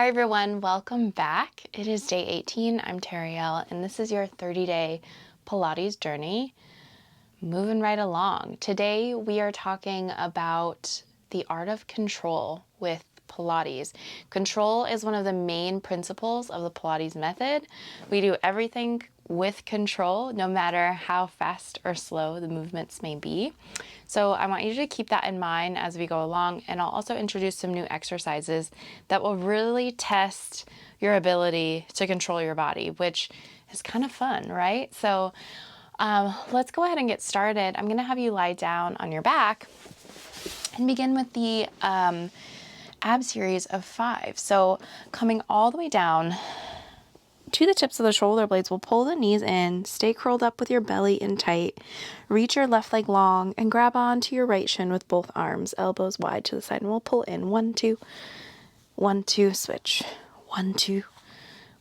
Hi everyone, welcome back. It is day 18. I'm Terriell, and this is your 30-day Pilates journey. Moving right along. Today we are talking about the art of control with Pilates. Control is one of the main principles of the Pilates method. We do everything with control, no matter how fast or slow the movements may be. So I want you to keep that in mind as we go along, and I'll also introduce some new exercises that will really test your ability to control your body, which is kind of fun, right? So let's go ahead and get started. I'm going to have you lie down on your back and begin with the ab series of 5. So coming all the way down to the tips of the shoulder blades, we'll pull the knees in, stay curled up with your belly in tight, reach your left leg long, and grab onto your right shin with both arms, elbows wide to the side, and we'll pull in 1, 2, 1, 2, switch, 1, 2,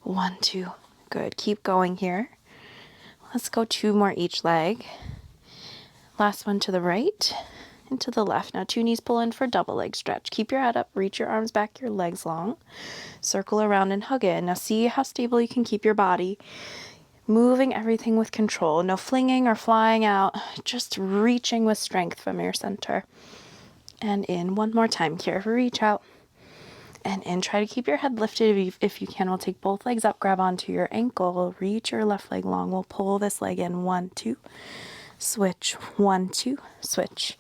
1, 2, good, keep going here. Let's go 2 more each leg, last one to the right and to the left. Now 2 knees pull in for double leg stretch. Keep your head up, reach your arms back, your legs long, circle around and hug in. Now see how stable you can keep your body, moving everything with control. No flinging or flying out, just reaching with strength from your center. And in, one more time here, reach out and in. Try to keep your head lifted if you can. We'll take both legs up, grab onto your ankle, reach your left leg long. We'll pull this leg in, 1, 2, switch, 1, 2, switch.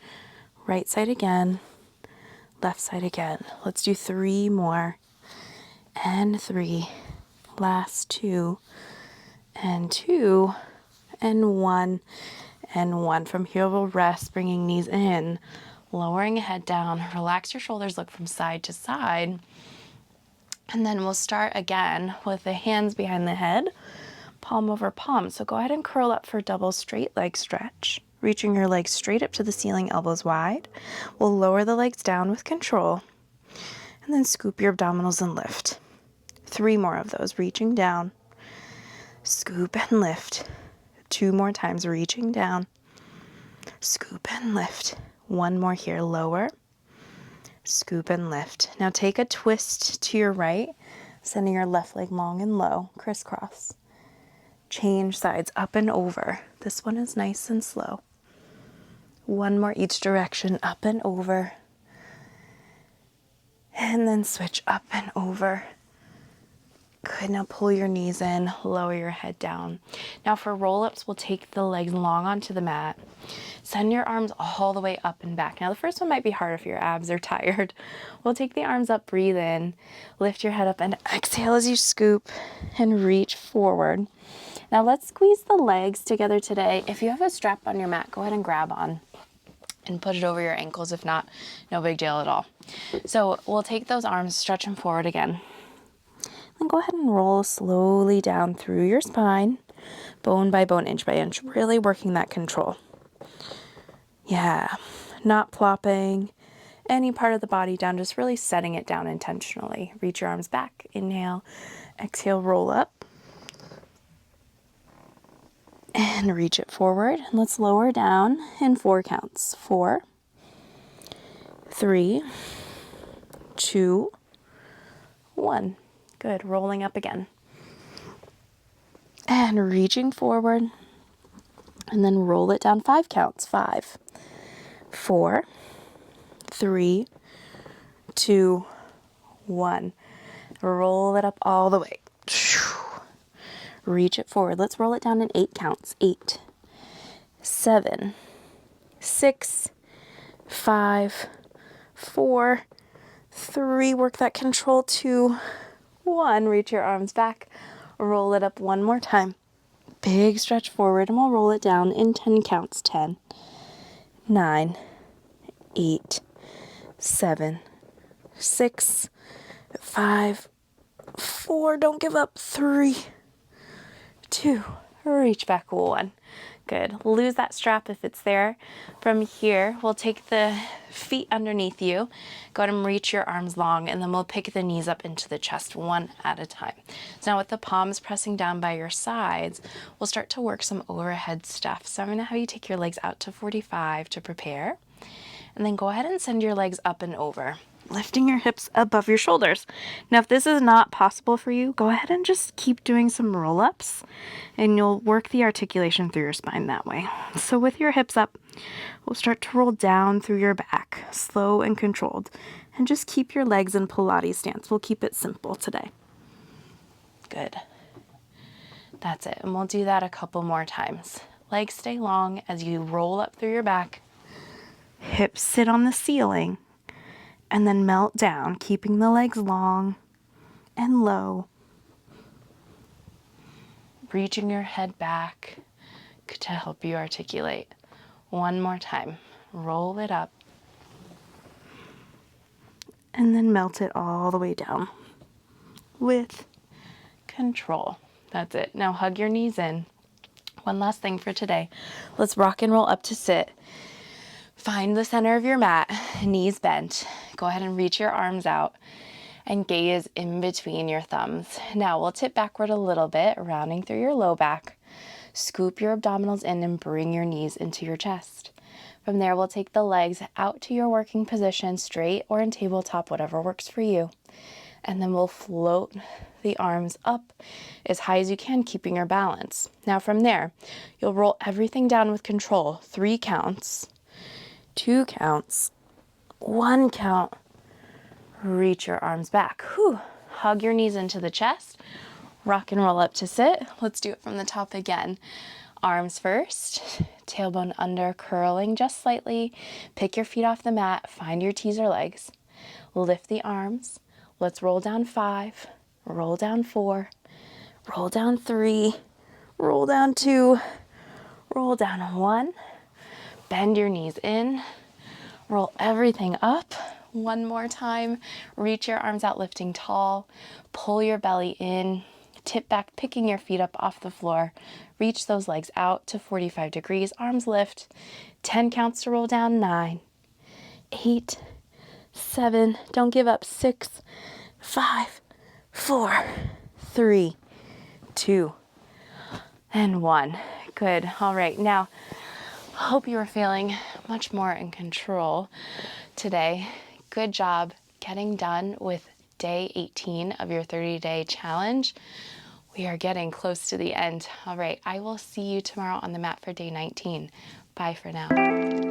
Right side again, left side again. Let's do 3 more, and 3, last 2, and 2, and 1, and 1. From here we'll rest, bringing knees in, lowering head down, relax your shoulders, look from side to side, and then we'll start again with the hands behind the head, palm over palm. So go ahead and curl up for double straight leg stretch. Reaching your legs straight up to the ceiling, elbows wide. We'll lower the legs down with control, and then scoop your abdominals and lift. 3 more of those, reaching down, scoop and lift. 2 more times, reaching down, scoop and lift. 1 more here, lower, scoop and lift. Now take a twist to your right, sending your left leg long and low, crisscross. Change sides, up and over. This one is nice and slow. 1 more each direction, up and over. And then switch up and over. Good, now pull your knees in, lower your head down. Now for roll-ups, we'll take the legs long onto the mat. Send your arms all the way up and back. Now the first one might be hard if your abs are tired. We'll take the arms up, breathe in, lift your head up, and exhale as you scoop and reach forward. Now let's squeeze the legs together today. If you have a strap on your mat, go ahead and grab on and put it over your ankles. If not, no big deal at all. So we'll take those arms, stretch them forward again. Then go ahead and roll slowly down through your spine, bone by bone, inch by inch, really working that control. Yeah, not plopping any part of the body down, just really setting it down intentionally. Reach your arms back, inhale, exhale, roll up. And reach it forward. Let's lower down in 4 counts. 4, 3, 2, 1. Good. Rolling up again. And reaching forward. And then roll it down 5 counts. 5, 4, 3, 2, 1. Roll it up all the way. Reach it forward. Let's roll it down in 8 counts. 8, 7, 6, 5, 4, 3. Work that control. 2, 1. Reach your arms back. Roll it up 1 more time. Big stretch forward, and we'll roll it down in 10 counts. 10, 9, 8, 7, 6, 5, 4. Don't give up. 3, 2, reach back. 1. Good. Lose that strap if it's there. From here, we'll take the feet underneath you. Go ahead and reach your arms long, and then we'll pick the knees up into the chest one at a time. So now with the palms pressing down by your sides, we'll start to work some overhead stuff. So I'm going to have you take your legs out to 45 to prepare. And then go ahead and send your legs up and over. lifting your hips above your shoulders. Now, if this is not possible for you, go ahead and just keep doing some roll-ups, and you'll work the articulation through your spine that way. So with your hips up, we'll start to roll down through your back, slow and controlled, and just keep your legs in Pilates stance. We'll keep it simple today. Good. That's it. And we'll do that a couple more times. Legs stay long as you roll up through your back. Hips sit on the ceiling and then melt down, keeping the legs long and low. Reaching your head back to help you articulate. One more time. Roll it up. And then melt it all the way down with Control. That's it. Now hug your knees in. One last thing for today. Let's rock and roll up to sit. Find the center of your mat, knees bent. Go ahead and reach your arms out and gaze in between your thumbs. Now we'll tip backward a little bit, rounding through your low back. Scoop your abdominals in and bring your knees into your chest. From there, we'll take the legs out to your working position, straight or in tabletop, whatever works for you. And then we'll float the arms up as high as you can, keeping your balance. Now from there, you'll roll everything down with control. 3 counts, 2 counts, 1 count. Reach your arms back. Whew. Hug your knees into the chest. Rock and roll up to sit. Let's do it from the top again. Arms first, tailbone under, curling just slightly. Pick your feet off the mat, find your teaser legs. Lift the arms. Let's roll down 5, roll down 4, roll down 3, roll down 2, roll down 1. Bend your knees in, roll everything up. One more time. Reach your arms out, lifting tall. Pull your belly in. Tip back, picking your feet up off the floor. Reach those legs out to 45 degrees. Arms lift. 10 counts to roll down. 9, 8, 7. Don't give up. 6, 5, 4, 3, 2, and 1. Good. All right. Now, hope you are feeling much more in control today. Good job getting done with day 18 of your 30-day challenge. We are getting close to the end. All right, I will see you tomorrow on the mat for day 19. Bye for now.